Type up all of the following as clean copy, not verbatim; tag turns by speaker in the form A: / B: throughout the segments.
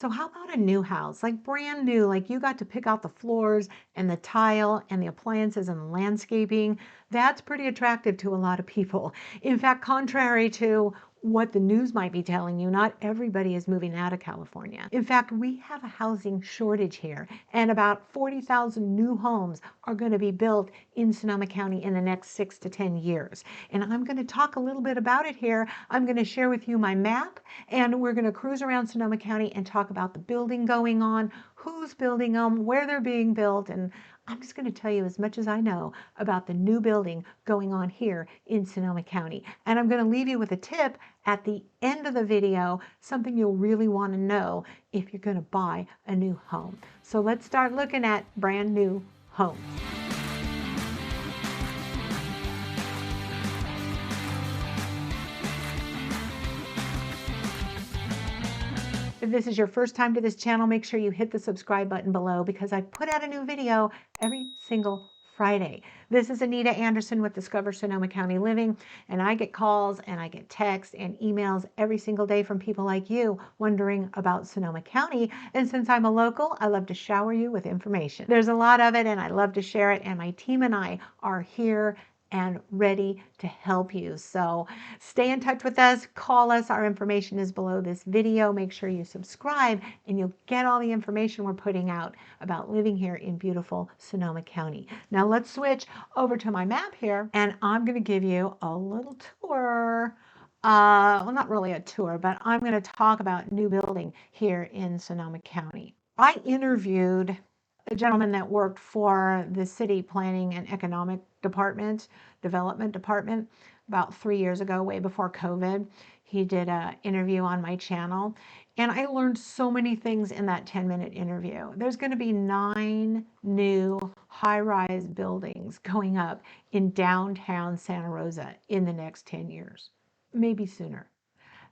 A: So how about a new house, like brand new, like you got to pick out the floors and the tile and the appliances and the landscaping? That's pretty attractive to a lot of people. In fact, contrary to what the news might be telling you, not everybody is moving out of California. In fact, we have a housing shortage here, and about 40,000 new homes are going to be built in Sonoma County in the next 6 to 10 years. And I'm going to talk a little bit about it here. I'm going to share with you my map, and we're going to cruise around Sonoma County and talk about the building going on, who's building them, where they're being built, and I'm just going to tell you as much as I know about the new building going on here in Sonoma County. And I'm going to leave you with a tip at the end of the video, something you'll really want to know if you're going to buy a new home. So let's start looking at brand new homes. If this is your first time to this channel, make sure you hit the subscribe button below because I put out a new video every single Friday. This is Anita Anderson with Discover Sonoma County Living, and I get calls and I get texts and emails every single day from people like you wondering about Sonoma County. And since I'm a local, I love to shower you with information. There's a lot of it and I love to share it, and my team and I are here and ready to help you. So stay in touch with us, call us. Our information is below this video. Make sure you subscribe and you'll get all the information we're putting out about living here in beautiful Sonoma County. Now let's switch over to my map here, and I'm going to give you a little tour. Well, not really a tour, but I'm going to talk about new building here in Sonoma County. I interviewed a gentleman that worked for the city planning and economic development department about 3 years ago, way before COVID. He did an interview on my channel, and I learned so many things in that 10-minute interview. There's going to be 9 new high-rise buildings going up in downtown Santa Rosa in the next 10 years, maybe sooner.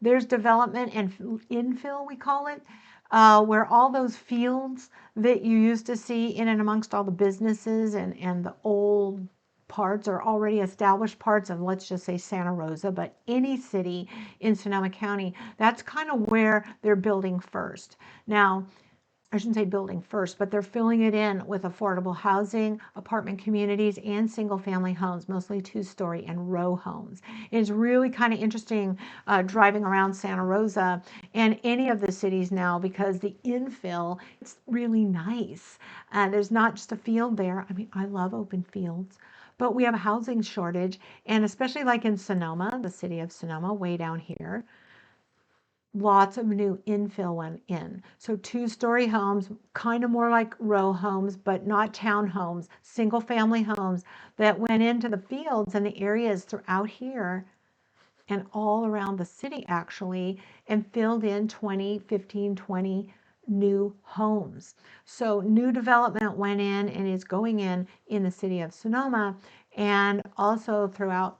A: There's development and infill, we call it, where all those fields that you used to see in and amongst all the businesses and the old parts are already established parts of, let's just say, Santa Rosa, but any city in Sonoma County, that's kind of where they're building first. Now, I shouldn't say building first, but they're filling it in with affordable housing, apartment communities, and single-family homes, mostly 2-story and row homes. It's really kind of interesting driving around Santa Rosa and any of the cities now, because the infill, it's really nice. There's not just a field there. I mean, I love open fields, but we have a housing shortage, and especially like in Sonoma, the city of Sonoma, way down here, lots of new infill went in. So 2-story homes, kind of more like row homes, but not townhomes, single family homes that went into the fields and the areas throughout here and all around the city actually, and filled in 15, 20 new homes. So new development went in and is going in the city of Sonoma, and also throughout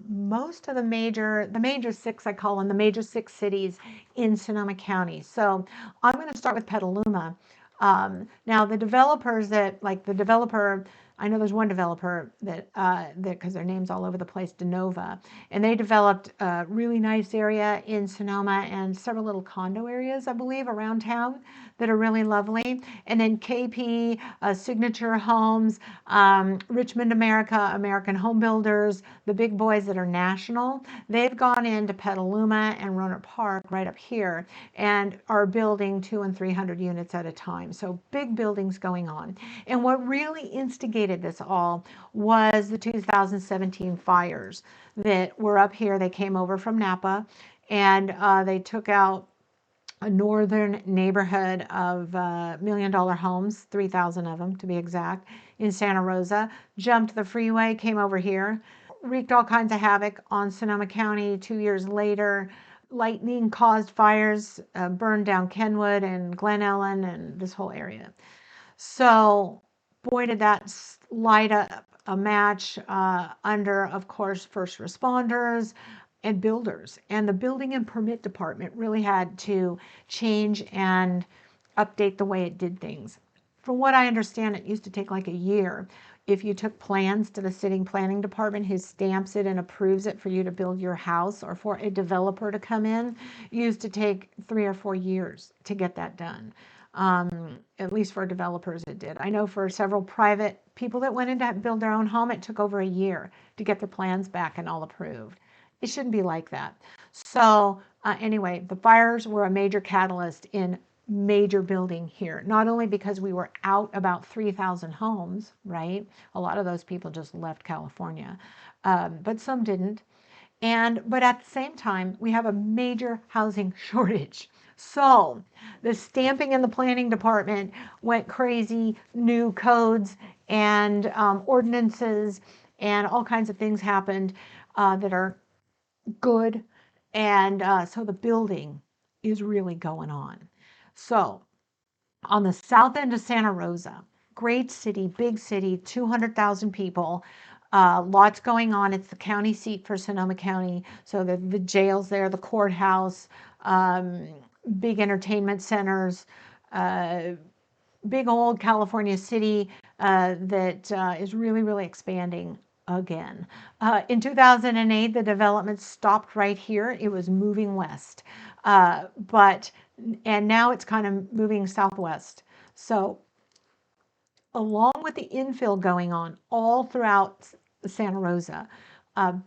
A: most of the major 6, I call them the major 6 cities in Sonoma County. So I'm going to start with Petaluma. Now the developers that, like the developer, I know there's one developer that because their name's all over the place, DeNova, and they developed a really nice area in Sonoma and several little condo areas, I believe, around town that are really lovely. And then KP, Signature Homes, Richmond America, American Home Builders, the big boys that are national, they've gone into Petaluma and Rohnert Park right up here and are building 200 and 300 units at a time. So big buildings going on. And what really instigated this all was the 2017 fires that were up here. They came over from Napa, and they took out a northern neighborhood of $1 million homes, 3,000 of them to be exact, in Santa Rosa, jumped the freeway, came over here, wreaked all kinds of havoc on Sonoma County. 2 years later, lightning caused fires, burned down Kenwood and Glen Ellen and this whole area. So boy, did that light up a match under, of course, first responders and builders. And the building and permit department really had to change and update the way it did things. From what I understand, it used to take like a year if you took plans to the city planning department who stamps it and approves it for you to build your house, or for a developer to come in, it used to take 3 or 4 years to get that done. At least for developers it did. I know for several private people that went in to build their own home, it took over a year to get their plans back and all approved. It shouldn't be like that. So anyway, the fires were a major catalyst in major building here, not only because we were out about 3,000 homes, right? A lot of those people just left California, but some didn't. But at the same time, we have a major housing shortage. So the stamping in the planning department went crazy, new codes and ordinances and all kinds of things happened that are good. And so the building is really going on. So on the south end of Santa Rosa, great city, big city, 200,000 people, lots going on. It's the county seat for Sonoma County. So the jails there, the courthouse, big entertainment centers, big old California city that is really, really expanding again. In 2008, the development stopped right here. It was moving west, and now it's kind of moving southwest. So along with the infill going on all throughout Santa Rosa,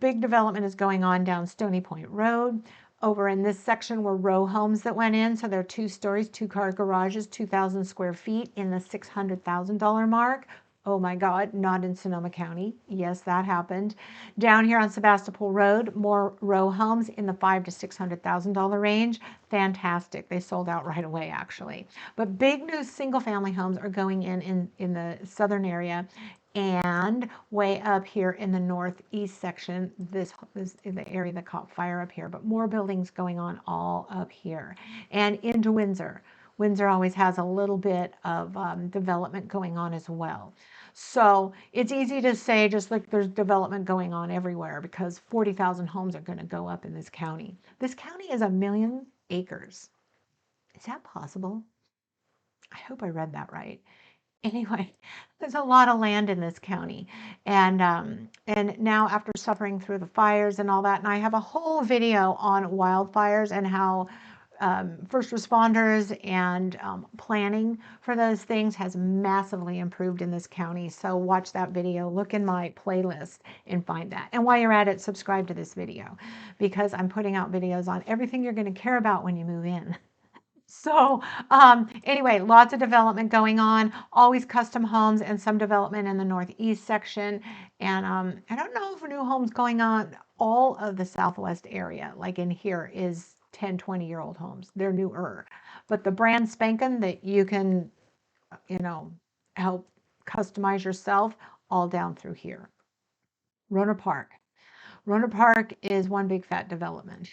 A: big development is going on down Stony Point Road. Over in this section were row homes that went in. So they're 2 stories, 2-car garages, 2,000 square feet in the $600,000 mark. Oh my God, not in Sonoma County. Yes, that happened. Down here on Sebastopol Road, more row homes in the $500,000 to $600,000 range. Fantastic. They sold out right away, actually. But big new single-family homes are going in the southern area. And way up here in the northeast section, this is the area that caught fire up here, but more buildings going on all up here. And into Windsor. Windsor always has a little bit of development going on as well. So it's easy to say just like there's development going on everywhere because 40,000 homes are going to go up in this county. This county is 1,000,000 acres. Is that possible? I hope I read that right. Anyway, there's a lot of land in this county, and now after suffering through the fires and all that, and I have a whole video on wildfires and how first responders and planning for those things has massively improved in this county. So watch that video, look in my playlist and find that. And while you're at it, subscribe to this video because I'm putting out videos on everything you're going to care about when you move in. So anyway, lots of development going on, always custom homes and some development in the northeast section. And I don't know if new homes going on all of the southwest area, like in here, is 10, 20-year-old homes. They're newer. But the brand spanking that you can, help customize yourself, all down through here. Rohnert Park. Rohnert Park is one big fat development.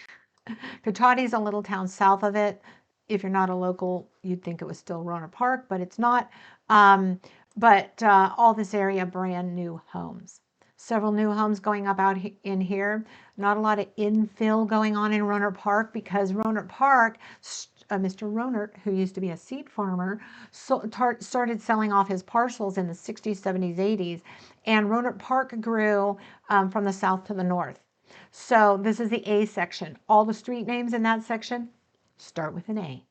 A: Cotati is a little town south of it. If you're not a local, you'd think it was still Rohnert Park, but it's not. But all this area, brand new homes. Several new homes going up out in here. Not a lot of infill going on in Rohnert Park because Rohnert Park, Mr. Rohnert, who used to be a seed farmer, started selling off his parcels in the 60s, 70s, 80s. And Rohnert Park grew from the south to the north. So this is the A section. All the street names in that section start with an A.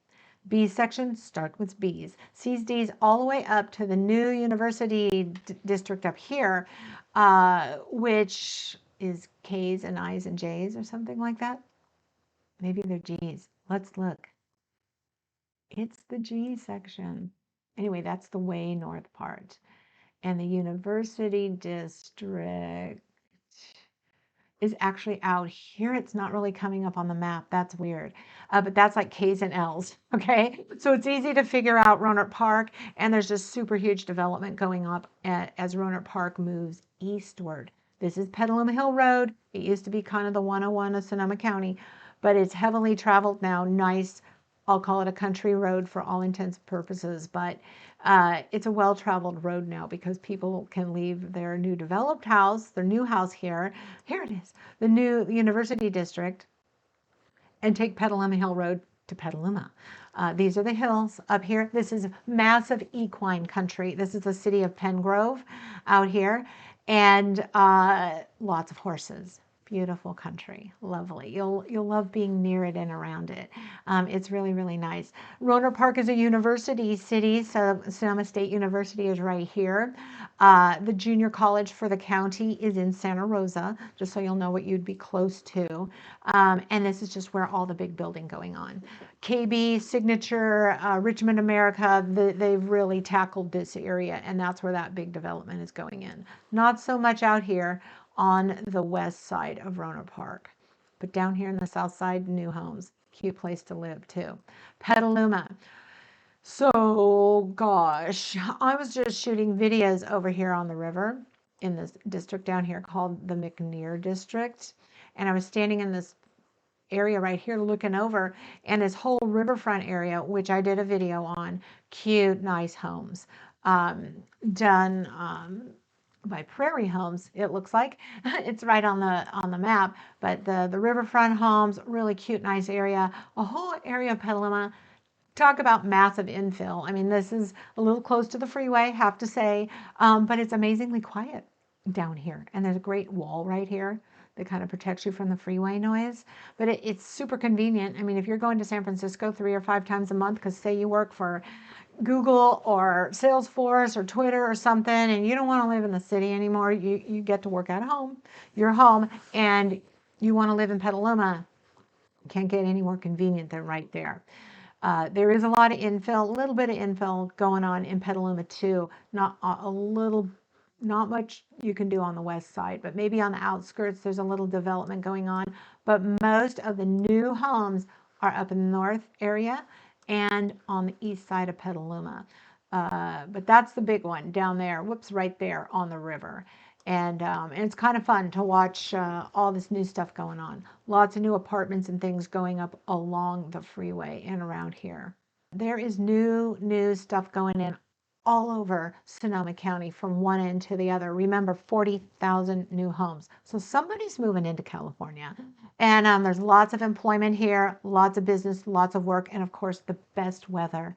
A: B section start with B's. C's, D's, all the way up to the new university district up here, which is K's and I's and J's or something like that. Maybe they're G's. Let's look. It's the G section. Anyway, that's the way north part. And the university district is actually out here. It's not really coming up on the map. That's weird. But that's like K's and L's, okay? So it's easy to figure out Rohnert Park, and there's just super huge development going up as Rohnert Park moves eastward. This is Petaluma Hill Road. It used to be kind of the 101 of Sonoma County, but it's heavily traveled now. Nice, I'll call it a country road for all intents and purposes, but it's a well-traveled road now because people can leave their new developed house, their new house here it is, the new university district, and take Petaluma Hill Road to Petaluma. These are the hills up here. This is massive equine country. This is the city of Pengrove out here, and lots of horses. Beautiful country, lovely. You'll love being near it and around it. It's really, really nice. Rohnert Park is a university city, so Sonoma State University is right here. The junior college for the county is in Santa Rosa, just so you'll know what you'd be close to. And this is just where all the big building going on. KB, Signature, Richmond, America, they've really tackled this area, and that's where that big development is going in. Not so much out here on the west side of Rohnert Park. But down here in the south side, new homes. Cute place to live too. Petaluma. So gosh, I was just shooting videos over here on the river in this district down here called the McNear District. And I was standing in this area right here looking over, and this whole riverfront area, which I did a video on, cute, nice homes, done by Prairie Homes, it looks like. It's right on the map, but the riverfront homes, really cute, nice area. A whole area of Petaluma. Talk about massive infill. I mean, this is a little close to the freeway, have to say, but it's amazingly quiet down here. And there's a great wall right here that kind of protects you from the freeway noise. But it's super convenient. I mean, if you're going to San Francisco 3 or 5 times a month, because say you work for Google or Salesforce or Twitter or something, and you don't want to live in the city anymore, you get to work at home, you're home, and you want to live in Petaluma, can't get any more convenient than right there. There is a lot of infill, a little bit of infill going on in Petaluma too. Not much you can do on the west side, but maybe on the outskirts there's a little development going on. But most of the new homes are up in the north area and on the east side of Petaluma. But that's the big one down there, whoops, right there on the river. And it's kind of fun to watch all this new stuff going on. Lots of new apartments and things going up along the freeway and around here. There is new stuff going in all over Sonoma County from one end to the other. Remember, 40,000 new homes. So somebody's moving into California. And there's lots of employment here, lots of business, lots of work, and of course, the best weather.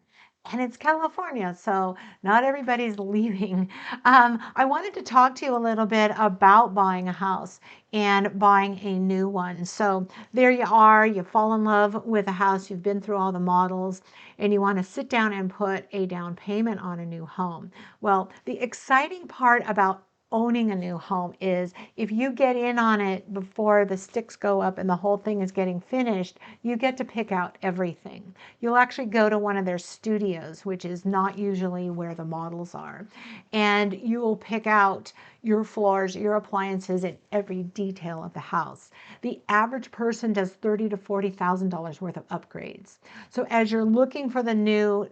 A: And it's California, so not everybody's leaving. I wanted to talk to you a little bit about buying a house and buying a new one. So there you are, you fall in love with a house, you've been through all the models, and you want to sit down and put a down payment on a new home. Well, the exciting part about owning a new home is if you get in on it before the sticks go up and the whole thing is getting finished, you get to pick out everything. You'll actually go to one of their studios, which is not usually where the models are, and you will pick out your floors, your appliances, and every detail of the house. The average person does $30,000 to $40,000 worth of upgrades. So as you're looking for the new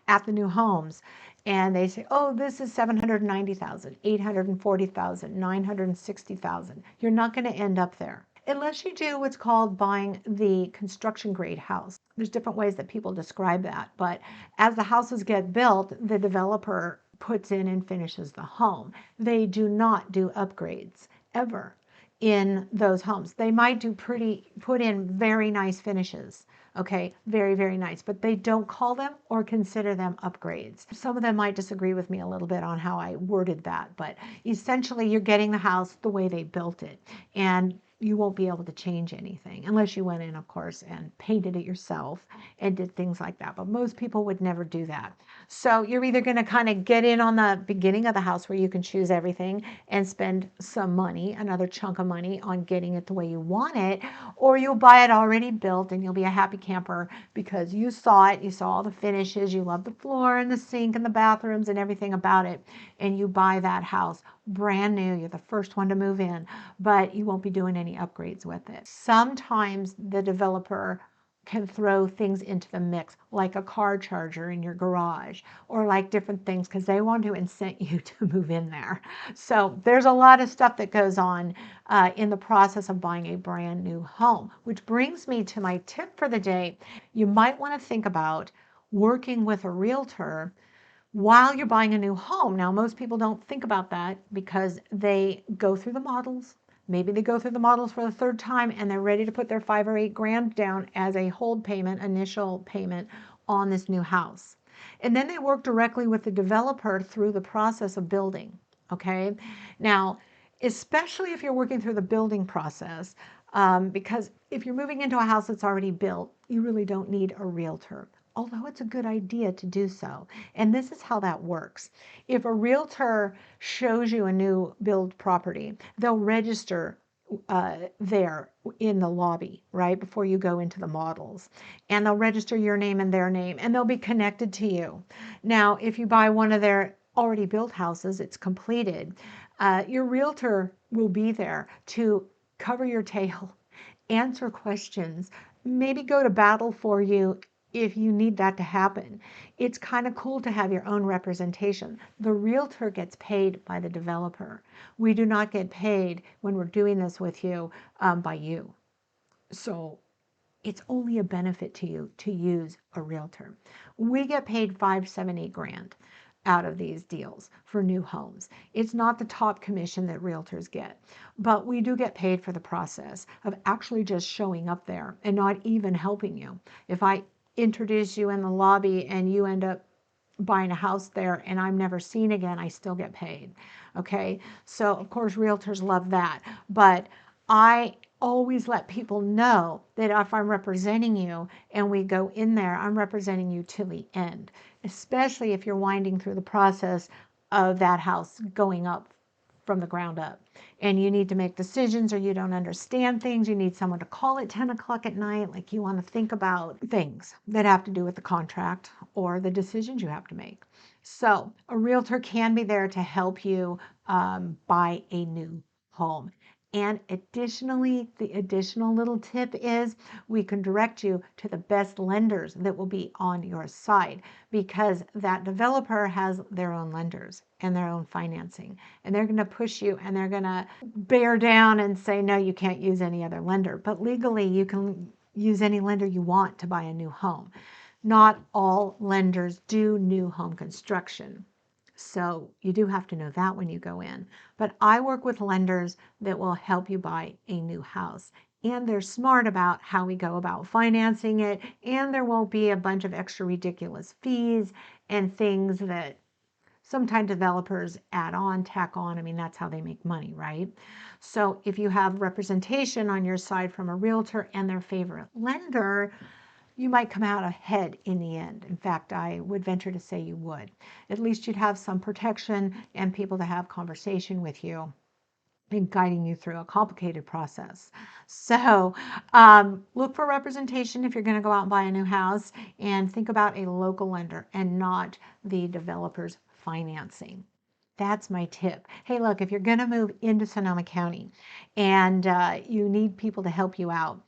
A: homes, and they say, oh, this is 790,000, 840,000, 960,000. You're not going to end up there unless you do what's called buying the construction grade house. There's different ways that people describe that, but as the houses get built, the developer puts in and finishes the home. They do not do upgrades ever in those homes. They might put in very nice finishes. Okay, very, very nice, but they don't call them or consider them upgrades. Some of them might disagree with me a little bit on how I worded that, but essentially you're getting the house the way they built it, and you won't be able to change anything unless you went in, of course, and painted it yourself and did things like that. But most people would never do that. So you're either going to kind of get in on the beginning of the house where you can choose everything and spend some money, another chunk of money on getting it the way you want it, or you'll buy it already built and you'll be a happy camper because you saw it, you saw all the finishes, you love the floor and the sink and the bathrooms and everything about it, and you buy that house brand new. You're the first one to move in, but you won't be doing any upgrades with it. Sometimes the developer can throw things into the mix, like a car charger in your garage, or like different things, because they want to incent you to move in there. So there's a lot of stuff that goes on in the process of buying a brand new home, which brings me to my tip for the day. You might want to think about working with a realtor while you're buying a new home. Now, most people don't think about that because they go through the models, Maybe they go through the models for the third time and they're ready to put their 5 or 8 grand down as a hold payment, initial payment on this new house. And then they work directly with the developer through the process of building. Okay. Now, especially if you're working through the building process, because if you're moving into a house that's already built, you really don't need a realtor, although it's a good idea to do so. And this is how that works. If a realtor shows you a new build property, they'll register there in the lobby, right, before you go into the models. And they'll register your name and their name, and they'll be connected to you. Now, if you buy one of their already built houses, it's completed, your realtor will be there to cover your tail, answer questions, maybe go to battle for you if you need that to happen. It's kind of cool to have your own representation. The realtor gets paid by the developer. We do not get paid when we're doing this with you by you. So it's only a benefit to you to use a realtor. We get paid 5, 7, 8 grand out of these deals for new homes. It's not the top commission that realtors get, but we do get paid for the process of actually just showing up there and not even helping you. If I introduce you in the lobby and you end up buying a house there and I'm never seen again, I still get paid. Okay. So of course realtors love that, but I always let people know that if I'm representing you and we go in there, I'm representing you till the end, especially if you're winding through the process of that house going up from the ground up and you need to make decisions or you don't understand things. You need someone to call at 10 o'clock at night, like you want to think about things that have to do with the contract or the decisions you have to make. So a realtor can be there to help you buy a new home. And additionally, the additional little tip is we can direct you to the best lenders that will be on your side, because that developer has their own lenders and their own financing, and they're going to push you and they're going to bear down and say, no, you can't use any other lender. But legally, you can use any lender you want to buy a new home. Not all lenders do new home construction. So you do have to know that when you go in. But I work with lenders that will help you buy a new house. And they're smart about how we go about financing it. And there won't be a bunch of extra ridiculous fees and things that sometimes developers add on, tack on. I mean, that's how they make money, right? So if you have representation on your side from a realtor and their favorite lender, you might come out ahead in the end. In fact, I would venture to say you would. At least you'd have some protection and people to have conversation with you and guiding you through a complicated process. So look for representation if you're going to go out and buy a new house, and think about a local lender and not the developer's financing. That's my tip. Hey, look, if you're going to move into Sonoma County and you need people to help you out,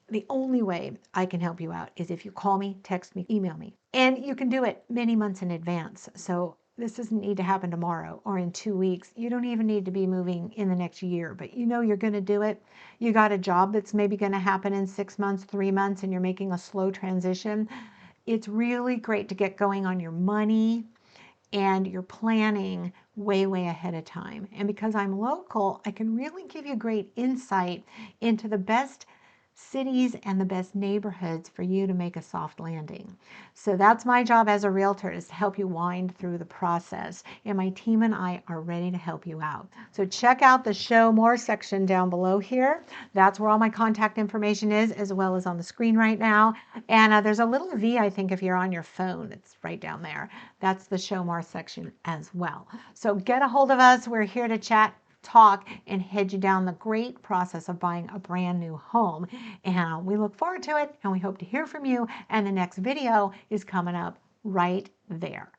A: the only way I can help you out is if you call me, text me, email me. And you can do it many months in advance. So this doesn't need to happen tomorrow or in 2 weeks. You don't even need to be moving in the next year, but you know you're going to do it. You got a job that's maybe going to happen in 6 months, 3 months, and you're making a slow transition. It's really great to get going on your money and your planning way, way ahead of time. And because I'm local, I can really give you great insight into the best cities and the best neighborhoods for you to make a soft landing. So that's my job as a realtor, is to help you wind through the process. And my team and I are ready to help you out. So check out the Show More section down below here. That's where all my contact information is, as well as on the screen right now. And there's a little V, I think, if you're on your phone. It's right down there. That's the Show More section as well. So get a hold of us. We're here to chat, talk, and head you down the great process of buying a brand new home. And we look forward to it, and we hope to hear from you. And the next video is coming up right there.